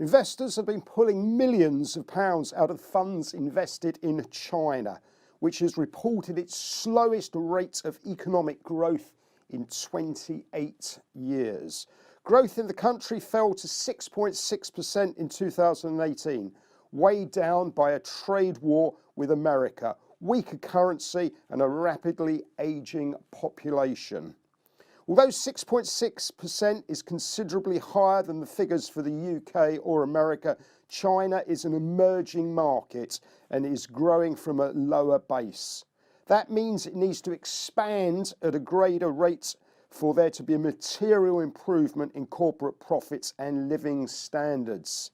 Investors have been pulling millions of pounds out of funds invested in China, which has reported its slowest rate of economic growth in 28 years. Growth in the country fell to 6.6% in 2018, weighed down by a trade war with America, weaker currency and a rapidly aging population. Although 6.6% is considerably higher than the figures for the UK or America, China is an emerging market and is growing from a lower base. That means it needs to expand at a greater rate for there to be a material improvement in corporate profits and living standards.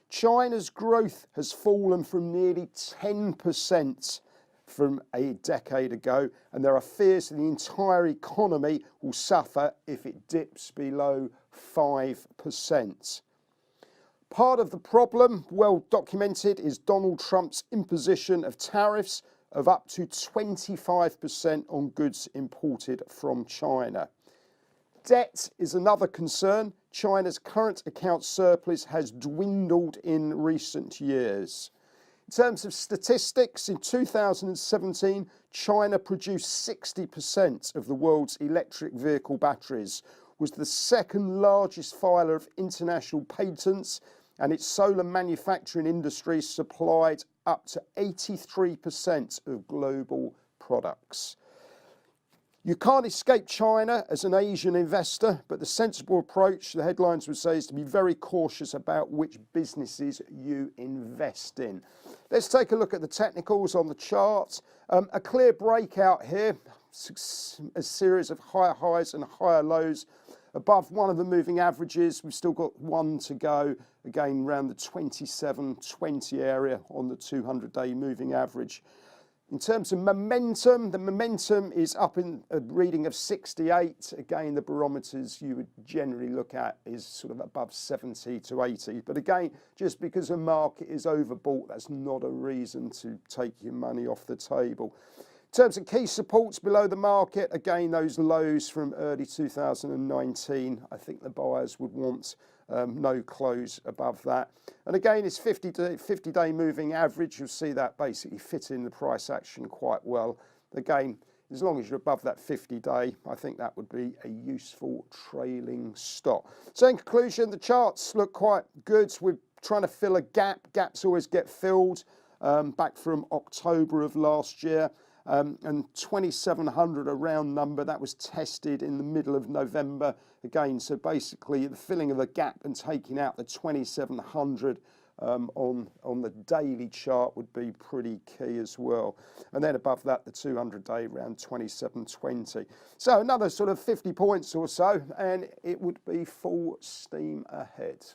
China's growth has fallen from nearly 10% from a decade ago, and there are fears that the entire economy will suffer if it dips below 5%. Part of the problem, well documented, is Donald Trump's imposition of tariffs of up to 25% on goods imported from China. Debt is another concern. China's current account surplus has dwindled in recent years. In terms of statistics, in 2017, China produced 60% of the world's electric vehicle batteries, was the second largest filer of international patents, and its solar manufacturing industry supplied up to 83% of global products. You can't escape China as an Asian investor, but the sensible approach, the headlines would say, is to be very cautious about which businesses you invest in. Let's take a look at the technicals on the chart. A clear breakout here, a series of higher highs and higher lows. Above one of the moving averages, we've still got one to go, again around the 27.20 area on the 200-day moving average. In terms of momentum, the momentum is up in a reading of 68. Again, the barometers you would generally look at is sort of above 70 to 80. But again, just because a market is overbought, that's not a reason to take your money off the table. In terms of key supports below the market, again, those lows from early 2019, I think the buyers would want no close above that. And again, it's 50-day moving average. You'll see that basically fit in the price action quite well. Again, as long as you're above that 50-day, I think that would be a useful trailing stop. So in conclusion, the charts look quite good. We're trying to fill a gap. Gaps always get filled back from October of last year. And 2,700, a round number, that was tested in the middle of November again. So basically the filling of the gap and taking out the 2,700 on the daily chart would be pretty key as well. And then above that, the 200-day around 27.20. So another sort of 50 points or so, and it would be full steam ahead.